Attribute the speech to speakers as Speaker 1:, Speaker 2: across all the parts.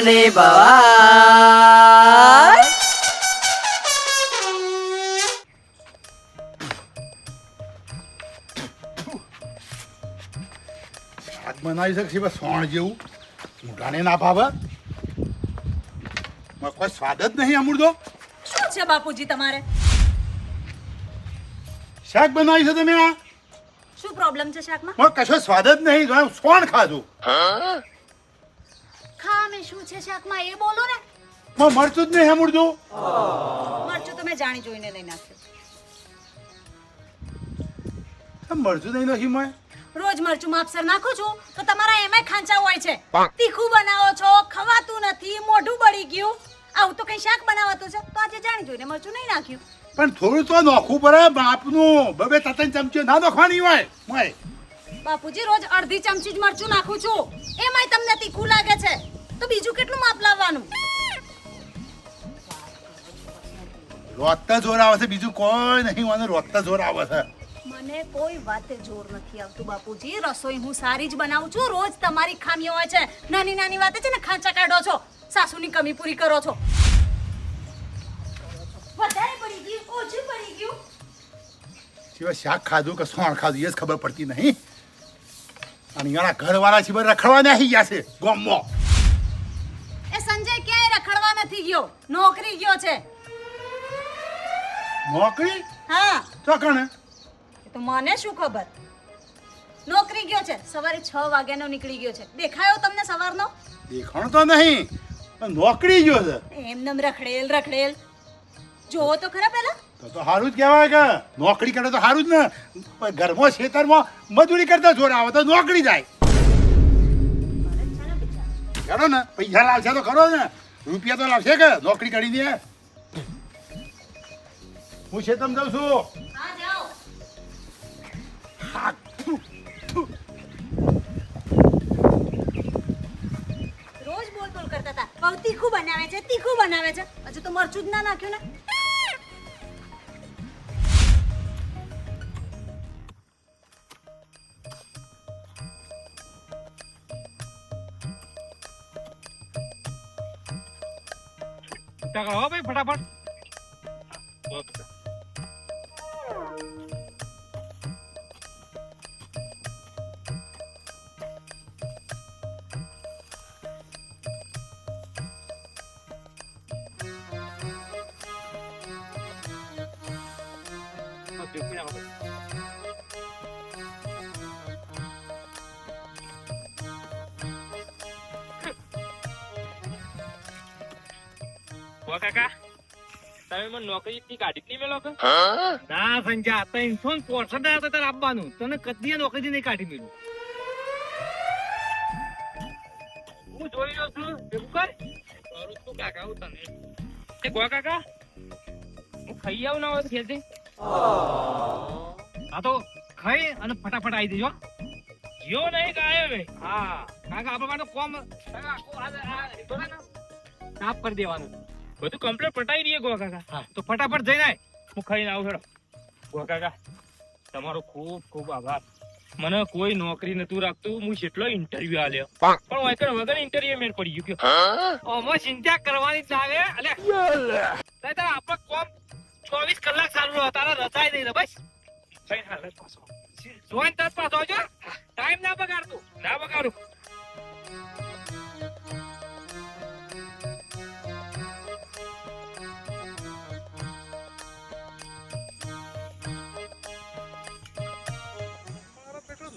Speaker 1: ને ભવાય.
Speaker 2: શાક બનાવી શકશે બસ સોણ જેવું ઊંઘાને ના ભાવે કોઈ સ્વાદ જ નહીં અમૂર્દો.
Speaker 3: શું છે બાપુજી તમારે?
Speaker 2: શાક બનાવી છે તમે આ
Speaker 3: શું પ્રોબ્લેમ છે શાકમાં?
Speaker 2: કશો સ્વાદ જ નહીં સોણ ખાધું.
Speaker 3: ખામે શું છે શાકમાં એ બોલો ને.
Speaker 2: મરચું જ નહીં અમૂર્દો.
Speaker 3: મરચું તો મેં જાણી જોઈને લઈ નાખ્યું.
Speaker 2: મરચું નહીં નાખી મેં
Speaker 3: રોજ મરચું માપસર નાખું છું તો તમારા એમાંય ખાંચા હોય છે. તીખું બનાવો છો, ખવાતું નથી, મોઢું બળી ગયું. આવું તો કઈ શાક બનાવાતું છે તો આજે જાણી જોઈને મરચું નહીં નાખ્યું.
Speaker 2: પણ થોડું તો નોખવું પડે બાપનું. બબે તતન ચમચી ના નોખવાની હોય.
Speaker 3: બાપુજી રોજ અડધી ચમચી જ મરચું નાખું છું, એમાંય તમને તીખું લાગે છે તો બીજું કેટલું માપ લાવવાનું?
Speaker 2: રોતતા જોર આવે છે, બીજું કોઈ નહીં. મને રોતતા જોર આવે છે.
Speaker 3: મને કોઈ વાતે જોર નથી આવતું બાપુજી. રસોઈ હું સારી જ બનાવું છું. રોજ તમારી ખામીઓ હોય છે. નાની નાની વાતે છે ને ખાંચા કાઢો છો, સાસુની કમી પૂરી કરો છો. વધારે પડી ગયું, ઓછું પડી ગયું.
Speaker 2: સિવાય શાક ખાધું કે સોણ ખાધું એ જ ખબર પડતી નહીં. અને યાર ઘરવાળા સિવાય રખડવા નહીં ગયા છે ગામમાં.
Speaker 3: એ સંજય ક્યાંય રખડવા નથી ગયો, નોકરી ગયો છે.
Speaker 2: નોકરી?
Speaker 3: હા.
Speaker 2: તો કણે?
Speaker 3: તો મને શું ખબર. નોકરી ગયો છે, સવારે 6 વાગ્યાનો નીકળી ગયો છે. દેખાયો તમને સવારનો?
Speaker 2: દેખાણ તો નહીં, પણ નોકરી ગયો છે.
Speaker 3: એમનેમ રખડેલ રખડેલ. જોવો તો ખરા પહેલા.
Speaker 2: તો સારું જ કહેવાય કે નોકરી કરે તો સારું જ ને. પણ ઘરમાં ખેતરમાં મજૂરી કરતા જોર આવે તો નોકરી જાય. ચાલો ને પૈસા લાવશે તો ખરો ને, રૂપિયા તો લાવશે કે નોકરી કરી દે. હું ખેતમ જાઉં છું.
Speaker 3: હા જાઓ. રોજ બોલ બોલ કરતા હતા. બહુ તીખું બનાવે છે, તીખું બનાવે છે. હજુ તો મરચું જ ના નાખ્યું ને.
Speaker 4: ભાઈ ફટાફટ. કાકા તમે મને નોકરી થી કાઢી નહીં મેલો કે? ના સંજા 365 તારે આપવાનું. તને કદી નોકરી નહીં કાઢી મેલું. હું જોઈ રહ્યો છું. ભેગું કર કરું છું કાકા. હું તને એ ગો કાકા હું ખાઈ આવું ના હોય ખેલતી. હા તો ખાઈ અને ફટાફટ આવી દેજો. જીઓ નહીં ગાયો ભાઈ. હા કાકા આપણા માટે કોમ સાફ કરી દેવાનું. બધું કમ્પ્લીટ પટાઈ દઈએ ગો કાકા. તો ફટાફટ જઈને આય. હું ખાઈને આવું હેડો. ગો કાકા તમારો ખૂબ ખૂબ આભાર. મને કોઈ નોકરી નતું રાખતું. હું કેટલો ઇન્ટરવ્યુ આલ્યો પણ વગર ઇન્ટરવ્યુ મેળ પડી ગયું. ઓમાં ચિંતા કરવાની જ આવે. અલ્યા આપણે કોમ 24 કલાક ચાલુ રહો. તારા રચાય નહીં બસ. જોઈને તરત પાછો આવજો. ટાઈમ ના બગાડતું. ના બગાડું.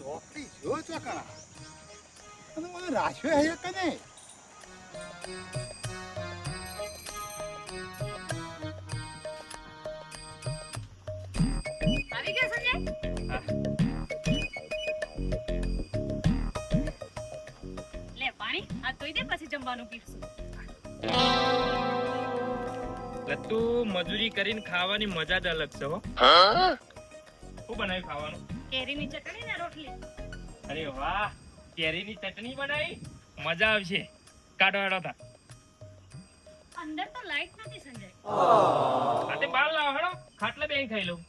Speaker 2: નોકરી જો ચોકણા અને મને રાખ્યો હે કને.
Speaker 3: આવી ગયા સંજય? લે પાણી આ તોય દે, પછી જમવાનું પીશું.
Speaker 4: લત્તુ મજૂરી કરીને ખાવાની મજા જ અલગ છે હો. શું બનાવ્યું ખાવાનું?
Speaker 3: કેરીની ચટણી ને રોટલી.
Speaker 4: અરે વાહ, કેરીની ચટણી બનાવી, મજા આવશે. કાઢો હેડો તા.
Speaker 3: અંદર તો લાઈટ નથી સંજય.
Speaker 4: આતે બહાર લાવો હેડો, ખાટલે બેસી ખાઈ લઉં.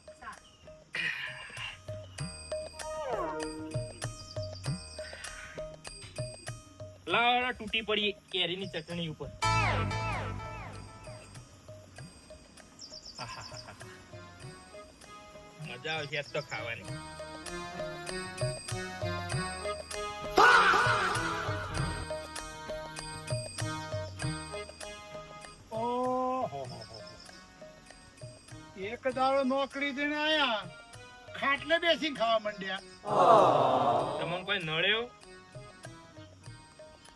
Speaker 4: રોટલા તૂટી પડી કેરીની ચટણી ઉપર. આહાહાહા. મજા આવશે આજ તો ખાવાની.
Speaker 2: ઓહો, એક દાડો નોકરી દઈને આયા, ખાટલે બેસીને ખાવા માંડ્યા.
Speaker 4: તમને કોઈ નડ્યો?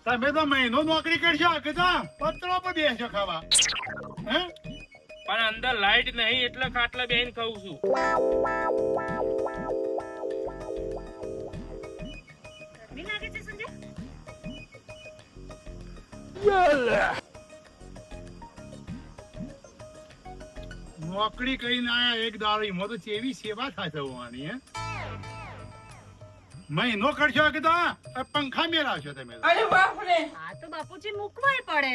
Speaker 2: તમે તો મહિનો નોકરી કરશો કે પત્રો પર બેસો ખાવા. હે
Speaker 4: પણ અંદર લાઈટ નહીં એટલે ખાટલા બેહીને ખાઉં છું.
Speaker 3: ગરમી લાગે છે સંજય?
Speaker 2: નોકરી કરીને આયા એક દાડો, એમાં તો કેવી સેવા થાય થવાની. હે મહિનો કરશો કે પંખા મેળવશો તમે તો.
Speaker 3: હા તો બાપુજી મૂકવાય પડે.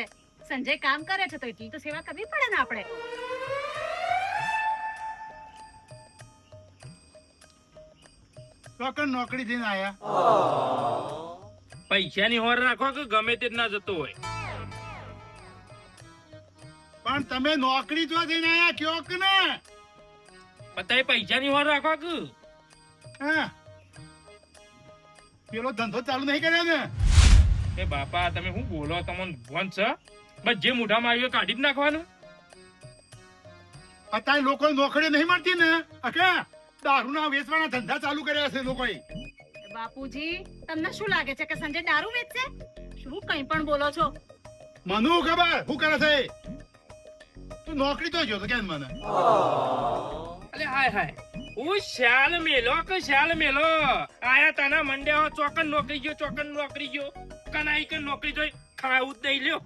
Speaker 3: સંજય કામ કરે છે તો એટલી તો સેવા કરવી પડે ને આપણે.
Speaker 2: તો નોકરી જઈને આયા,
Speaker 4: પૈસાની હોર રાખો કે ગમે તે જ ના જતો હોય.
Speaker 2: પણ તમે નોકરી તો જઈને આયા કયો કે ને?
Speaker 4: પતાય પૈસાની હોર રાખો કે
Speaker 2: હે પેલો ધંધો ચાલુ નહીં કર્યો ને?
Speaker 4: એ બાપા તમે શું બોલો? તમને ભોન છે? બસ જે મોઢામાં આવ્યું એ કાઢી જ નાખવાનું.
Speaker 2: અત્યારે લોકો નોકરી નહીં મળતી ને, દારૂના વેચવાના ધંધા ચાલુ કર્યા છે લોકોએ.
Speaker 3: બાપુજી તમને શું લાગે છે કે સંજય દારૂ વેચશે? શું કંઈ પણ બોલો છો?
Speaker 2: મને ખબર શું કરે છે. તું નોકરી તો જો તો કેમ મને?
Speaker 4: અલે હાય હાય, હું શાલ મેલો કે શાલ મેલો આયા તાના મંડ્યા ચોકન નોકરી ગયો, ચોકન નોકરી ગયો, કનાઈ કે નોકરી જોઈ ખાવું જ નહીં લ્યો.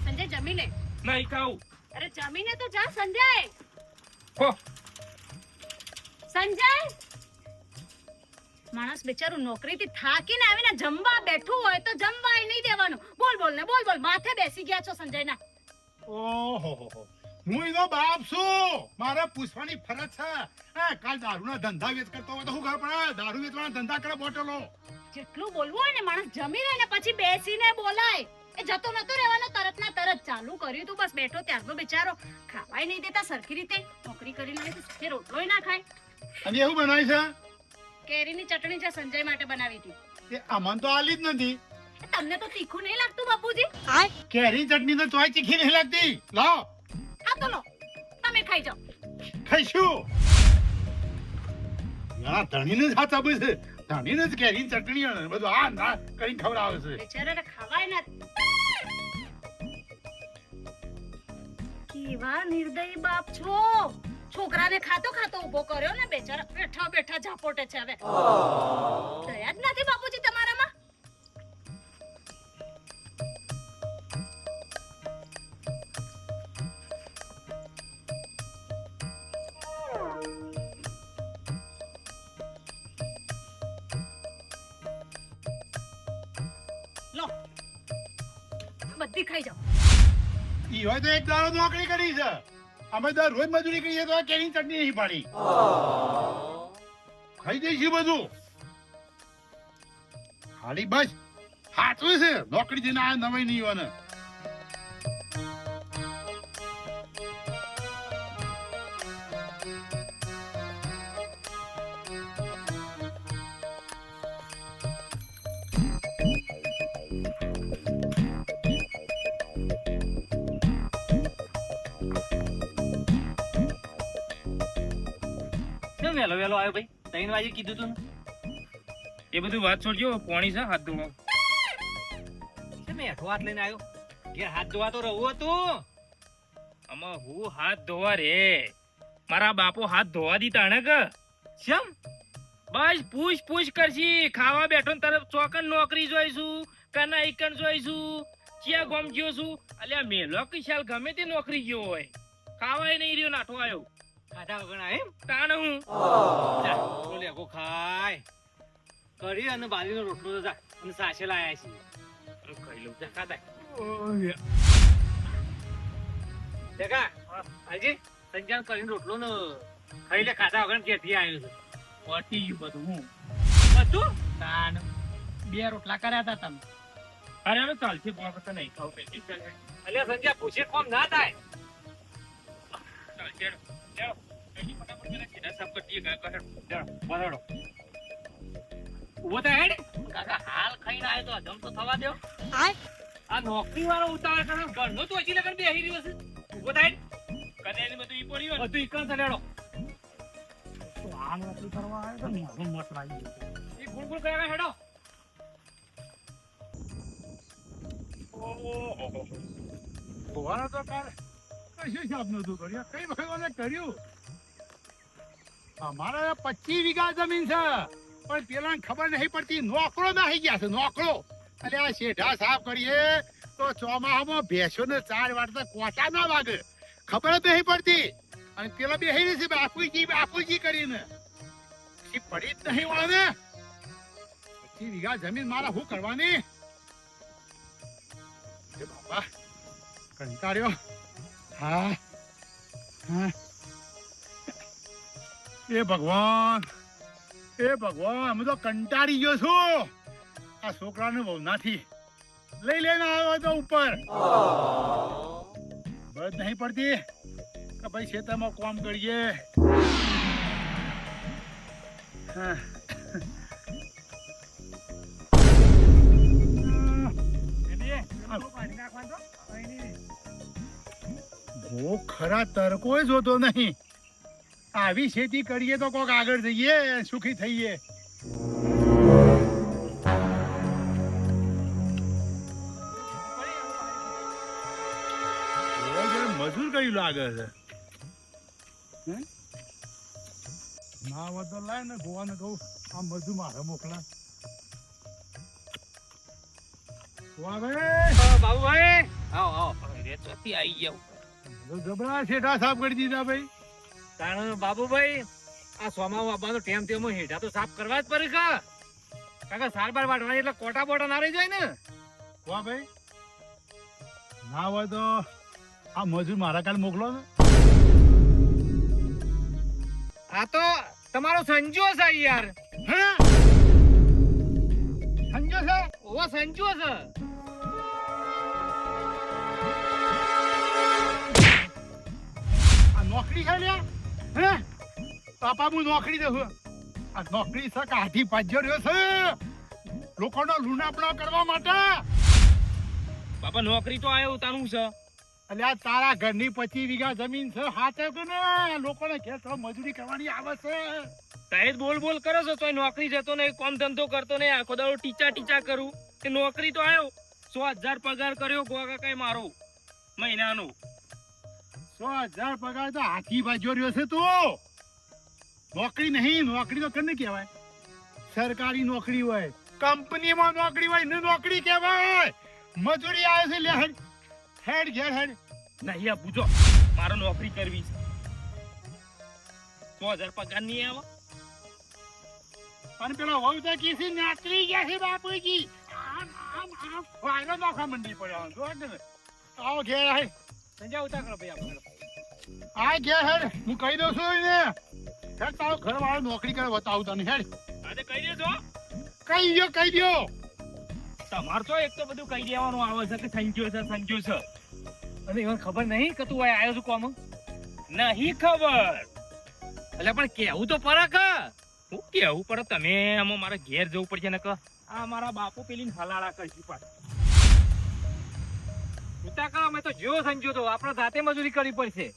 Speaker 3: સંજય જમીને.
Speaker 4: નહીં ખાવું.
Speaker 3: અરે જમીને તો જા સંજય.
Speaker 4: હો
Speaker 3: સંજય માણસ બિચારું નોકરીથી થાકીને આવીને જમવા બેઠું હોય તો જમવાય નહીં દેવાનું. બોલ બોલ ને બોલ બોલ, માથે બેસી ગયા છો સંજયના.
Speaker 2: ઓહો, હું એનો બાપ છું, મારે પૂછવાની ફરજ છે. કાલ દારૂના ધંધા વેચ કરતો હોય તો શું ખબર પડે? દારૂ વેચવાના ધંધા કરે બોટલો.
Speaker 3: જેટલું બોલવું હોય ને માણસ જમી લે ને પછી બેસીને બોલાય. એ જતો નતો રહેવાનો, તરત ના તરત ચાલુ કર્યું તું, બસ બેઠો ત્યારનો બિચારો ખાવાય નહીં દેતા સરખી રીતે. નોકરી કરીને આવે તો સાથે રોટલોય ના ખાય.
Speaker 2: અને એવું બનાવી છે?
Speaker 3: કેરીની ચટણી છે સંજય માટે બનાવી હતી.
Speaker 2: એ અમન તો આલી જ નથી.
Speaker 3: તમને તો તીખું નહીં લાગતું બાપુજી?
Speaker 2: કેરી ચટણી તો તોય તીખી નહીં લાગતી. લાવો
Speaker 3: આ તો લો, તમે ખાઈ જાઓ.
Speaker 2: ખાઈશું. ધણીને જ હાથ આપે છે, ધણીને જ કેરી ચટણી અને બધું આ ના કરીને ખવડાવે છે.
Speaker 3: બિચારાને ખવાય ના. કેવા નિર્દયી બાપ છો! છોકરાને ખાતો ખાતો ઉભો કર્યો ને બેચારા બેઠા બેઠા ઝાપોટે છે. હવે દયા જ નથી બાપુજી તમારામાં. લો બધી ખાઈ જાઓ.
Speaker 2: ઈ હોય તો એક દાડો નોકરી કરી છે, અમે રોજ મજૂરી કરીએ તો કેરી ચટણી નહીં પાડી. ખાઈ દઈશું બધું. ખાલી બસ હાચું છે, નોકરી જઈને આ નવાઈ નહીં હોય ને.
Speaker 1: વેલો વેલો આવ્યો ભાઈ, 3 વાગે કીધું તું ને.
Speaker 4: એ બધું વાત છોડજો, પાણી છે હાથ ધોવા.
Speaker 1: મેં હેઠો હાથ લઈને આવ્યો, ઘેર હાથ ધોવા તો રહું હતું.
Speaker 4: આમાં હું હાથ ધોવા રે, મારા બાપો હાથ ધોવા દીધા ને કે
Speaker 1: શેમ?
Speaker 4: બસ પૂછ પૂછ કરશી. ખાવા બેઠો ને તરફ ચોકન નોકરી જોઈશું, કના ઈકણ જોઈશું, ચિયા ગોમ ગયો છું. અલ્યા મેલો કે શાલ ગમે તે નોકરી ગયો હોય, ખાવાય નહીં રહ્યો, નાઠો આવ્યો.
Speaker 1: ખાધા વગર એમ
Speaker 4: તાણ હું
Speaker 1: રોટલો લેગો ખાય કરી અને બાલીનો રોટલો તો જા અને સાસે લાયા છે.
Speaker 4: ખાઈ લઉં જા ખાતા.
Speaker 1: દેખા હાજી સંજાન કરીને રોટલો ને ખાઈ લે, ખાધા વગર કેથી આવ્યો છે.
Speaker 4: પટી ગયું બધું. હું
Speaker 1: બધું
Speaker 4: તાણ 2 રોટલા કર્યા હતા તમે. અરે હવે ચાલશે બહુ વખત નહીં ખાવ પેટી ચાલે
Speaker 1: અલ્યા સંજય પૂછે કોમ ના થાય
Speaker 4: ચાલશે લેવો પેટી ફટાફટ પેલા સીધા સાફ કરી દઈએ કાકા
Speaker 1: બરાડો ઉભો થાય હેડ કાકા હાલ ખાઈને આવ્યો તો હજમ તો થવા દો આ નોકરી વાળો ઉતાવળ કરે ઘરનો તો હજી લગન બેહી રહ્યો છે ઉભો થાય
Speaker 4: કને બધું ઈ પડ્યું
Speaker 1: બધું ઈકણ ચલેડો
Speaker 2: આ નોકરી કરવા આવ્યો તો મારું મત લાગી ગયું.
Speaker 1: એ ગુણ ગુણ કર્યા હેડો
Speaker 2: ફુવારો તો કાલ કશું હિસાબ નતું કર્યું કઈ વખત મને કર્યું અમારે 25 વીઘા જમીન છે પણ પેલા ખબર નહીં પડતી નોકરો નાહી ગયા છે નોકરો એટલે આ શેઢા સાફ કરીએ તો ચોમાહામાં ભેંસો ને 4 વાટતા કોટા ના વાગે ખબર જ નહીં પડતી અને પેલા બેહી રહી છે બાપુજી કરીને પછી પડી જ નહીં વળે ને 25 વીઘા જમીન મારા શું કરવાની એ બાપા કંટાળ્યો હા એ ભગવાન અમે તો કંટાળી ગયો છું આ છોકરાને વહુનાથી લઈ લેને આવ્યો તો ઉપર બસ નહીં પડતી કે ભાઈ ખેતરમાં કામ કરીએ હા બહુ ખરા તરકો જોતો નહીં આવી ખેતી કરીએ તો કોક આગળ જઈએ સુખી થઈએ મજૂર કયું લાગે છે ના હોય તો લાય ને ગોવાને કહું આ મજૂર મારે મોકલા
Speaker 1: બાબુભાઈ આવો આવો
Speaker 4: રે ચોથી આવી જાવ
Speaker 2: જબરા શેઠા સાફ કરી દીધા ભાઈ
Speaker 1: કારણ બાબુભાઈ આ સોમા બાબાનો ટેમ તેમ હેઠા તો સાફ કરવા જ પડે કાકા સારવાર વાટવાની એટલે કોટા બોટા ના રહી જાય ને
Speaker 2: વાહ ભાઈ ના હોય તો આ મજૂર મારા કાલ મોકલો ને
Speaker 1: આ તો તમારો સંજો છે યાર
Speaker 2: હા સમજો છે
Speaker 1: ઓ સંજો છે
Speaker 2: આ નોકરી છે લ્યા હે પાપા હું નોકરી દઉં આ નોકરી છે કાઢી પાજ્યો રહ્યો છે લોકોનો લુણાપણો કરવા માટે
Speaker 4: બાપા નોકરી તો આયો તારું છે
Speaker 2: એટલે આ તારા ઘરની 25 વીઘા જમીન છે હાચે કે ને લોકોને ઘેર તો મજૂરી કરવાની આવે છે
Speaker 4: સાહેબ બોલ કરો છો તોય નોકરી જતો નહીં કામ ધંધો કરતો નહીં આખો દાડો ટીચા કરું તે નોકરી તો આયો 100,000 પગાર કર્યો ગોગા કઈ મારો મહિનાનો
Speaker 2: 100,000 પગાર તો હાથી બાજ્યો રહ્યો છે તું નોકરી નહીં નોકરી તો કેને કહેવાય સરકારી નોકરી હોય કંપનીમાં નોકરી હોય ને નોકરી કહેવાય મજૂરી આવે છે લે હેડ ઘેર હેડ
Speaker 4: નહીં આ પૂછો મારો નોકરી કરવી છે 100,000 પગાર નહીં આવે
Speaker 2: અને પેલો વહુ તો કીસી નાતરી ગયા છે બાપુજી આમ વાયરો નોખા મંડી પડ્યો જો ને આવો ઘેર હે
Speaker 1: સંજય ઉતાર કરો ભાઈ આપણે
Speaker 2: આ ઘેર હેડ હું કહી દઉં છું ને હેડ તારો ઘર વાળો નોકરી કરે બતાવું તને હેડ
Speaker 4: આજે કહી દેજો
Speaker 2: કહી દો
Speaker 4: તમાર તો એક તો બધું કહી દેવાનું આવે છે કે સંજો છે
Speaker 1: અને એને ખબર નહીં કે તું અહીં આવ્યો છું કોમ
Speaker 4: નહીં ખબર
Speaker 1: એટલે પણ કેવું તો ફરક
Speaker 4: હું કેવું પડે તમે આમાં મારે ઘેર જવું પડશે ને કે આ મારા બાપુ પેલી હલાળા કરશી પાછું
Speaker 1: ઉતા કરો મેં તો જેવો સંજો તો આપણે જાતે મજૂરી કરવી પડશે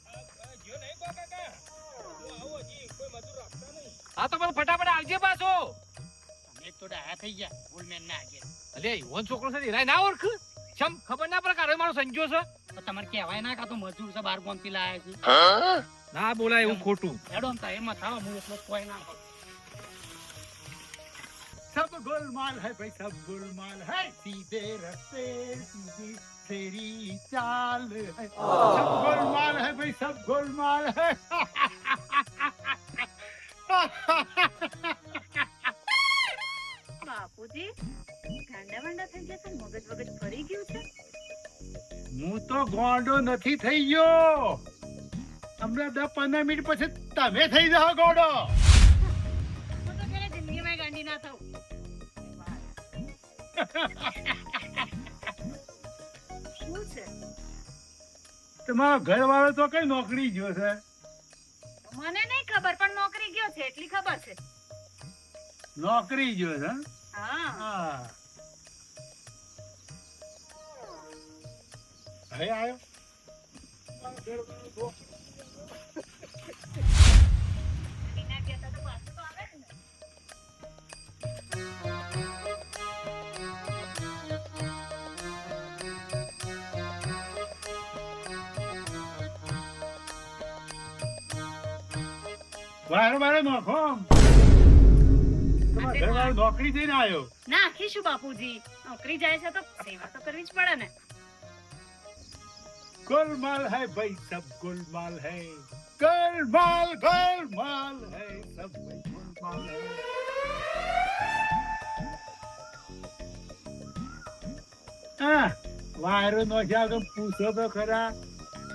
Speaker 1: હા તો પણ ફટાફટ આવજે પાછો
Speaker 5: એક તો ડાયા થઈ ગયા ફૂલમેન ના આગે
Speaker 1: અલે ઈવન છોકરો છે રાય ના ઓળખ છમ ખબર ના પડે મારો સંજો છે
Speaker 5: તો તમારે કહેવાય ના કા તો મજૂર છે 12 ગામથી લાયા છે
Speaker 1: ના બોલાય એવું ખોટું
Speaker 5: હેડો ને એમાં થાવ હું એટલો કોઈ ના કરું.
Speaker 2: सब गोलमाल है भाई सब गोलमाल है सीधे रास्ते सीधी तेरी चाल है सब गोलमाल है भाई सब गोलमाल है
Speaker 3: બાપુજી ગાંડા વાંડા થઈ ગયા છે મગજ વગજ ફરી ગયું છે
Speaker 2: હું તો ગોંડો નથી થઈ ગયો હમણાં 10-15 મિનિટ પછી તમે થઈ જાઓ ગોંડો
Speaker 3: હું તો ક્યારે જિંદગીમાં ગાંડી ના થઉં શું છે
Speaker 2: તમારો ઘરવાળો તો કઈ નોકરી ગયો છે?
Speaker 3: મને નહીં ખબર પણ નોકરી ગયો છે એટલી ખબર છે.
Speaker 2: નોકરી ગયો છે?
Speaker 3: હા
Speaker 2: હા. હવે આયો?
Speaker 3: એના કહેતા તો પાછું તો આવે જ ને.
Speaker 2: વારો વારો નોખો. તમારો ઘરવાળો નોકરી થઈને આયો.
Speaker 3: નાખીશું બાપુજી, નોકરી જાય છે તો સેવા તો કરવી જ પડે ને.
Speaker 2: गोलमाल है भाई सब गोलमाल है गोलमाल गोलमाल है सब भाई गोलमाल है हाँ वायरो नो जाओ तो पूछो तो खरा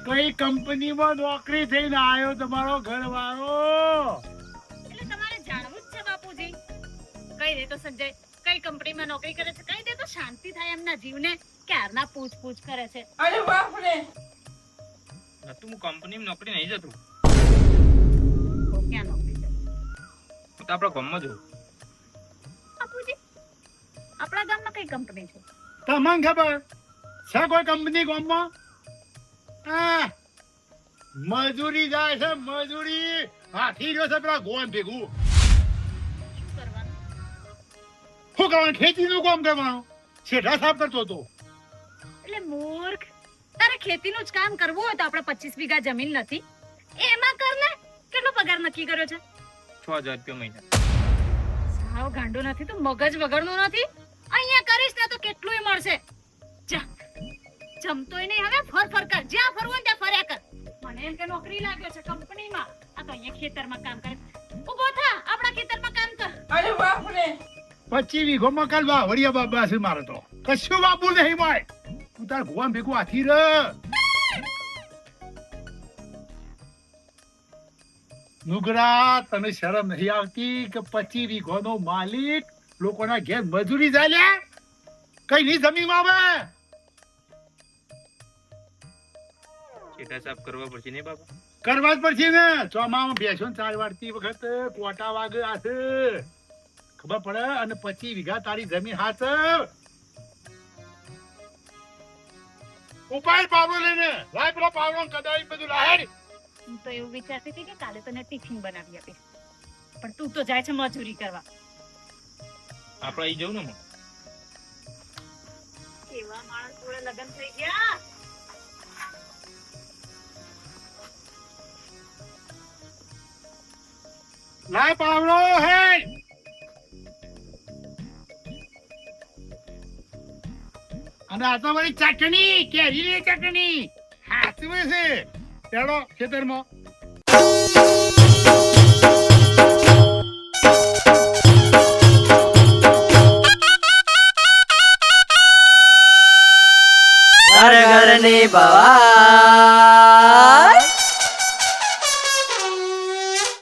Speaker 2: कई कंपनी में नौकरी થઈને આયો તમારો ઘરવાળો
Speaker 3: એટલે તમારે જાણવું જ છે બાપુજી. કઈ દે તો સંજય કઈ કંપનીમાં નોકરી કરે છે, કઈ દે તો શાંતિ થાય એમના જીવને. ક્યારના પૂછ કરે છે.
Speaker 4: નતું હું કંપનીમાં નોકરી નહીં જતું.
Speaker 3: તો ક્યાં નોકરી છે
Speaker 4: હું તો આપણા ગામમાં જઉં.
Speaker 3: બાપુજી? આપણા ગામમાં કઈ કંપની છે?
Speaker 2: તમને ખબર છે કોઈ કંપની ગામમાં? હા મજૂરી જાય છે મજૂરી. હાથી રહ્યો છે પેલા ગોન ભેગું.
Speaker 3: શું કરવાનું?
Speaker 2: શું કરવાનું? ખેતીનું કામ કરવાનું. શેઢા સાફ કરતો હતો.
Speaker 3: એટલે મૂર્ખ, તારે ખેતીનું જ કામ કરવું હોય તો આપણે 25 વીઘા જમીન નથી, એમાં કર ને. કેટલો પગાર નક્કી કર્યો છે?
Speaker 4: 6000 રૂપિયા મહિના.
Speaker 3: સાવ ગાંડો નથી તું, મગજ વગરનો નથી. અહીંયા કરીશ ને તો કેટલુંય મળશે. જા જમતોય નહીં હવે, ફર કર. જ્યાં ફરવું હોય ત્યાં ફર્યા કર. મને એમ કે નોકરી લાગ્યો છે કંપનીમાં, આ તો અહીંયા ખેતરમાં કામ કરે. ઊભો થા, આપણા ખેતરમાં કામ કર.
Speaker 2: 25 વીઘોમાં કાલ વડિયા બાબા છે મારે તો. કશું બાબુ નહીં ભાઈ. તું તાર ગોવાન ભેગું હાથી ર. નુગરા તને શરમ નહીં આવતી કે 25 વીઘોનો માલિક લોકોના ઘેર મજૂરી જાય લે? કઈ ની જમીનમાં આવે?
Speaker 4: શેઠા સાફ કરવા પડશે ને બાપા.
Speaker 2: કરવા જ પડશે ને. ચોમામાં બેસો ને 4 વાળતી વખત કોટા વાગે આશે ખબર પડે. અને 25 વીઘા તારી જમીન હાથ ઉપાય પાવડો લઈને લાય. પેલો પાવડો કદાઈ બધું લાય.
Speaker 3: હું તો એવું વિચારતી હતી કે કાલે તને ટિફિન બનાવી આપીશ, પણ તું તો જાય છે મજૂરી કરવા.
Speaker 4: આપણે અહીં જવું ને હું.
Speaker 3: કેવા માણસ જોડે લગ્ન થઈ ગયા.
Speaker 2: લાય પાવડો હે. અને આ તો મારી ચટણી, કેરીની ચટણી હાથમાં છે. ચાલો ખેતરમાં.
Speaker 6: ઘર ઘરની બવા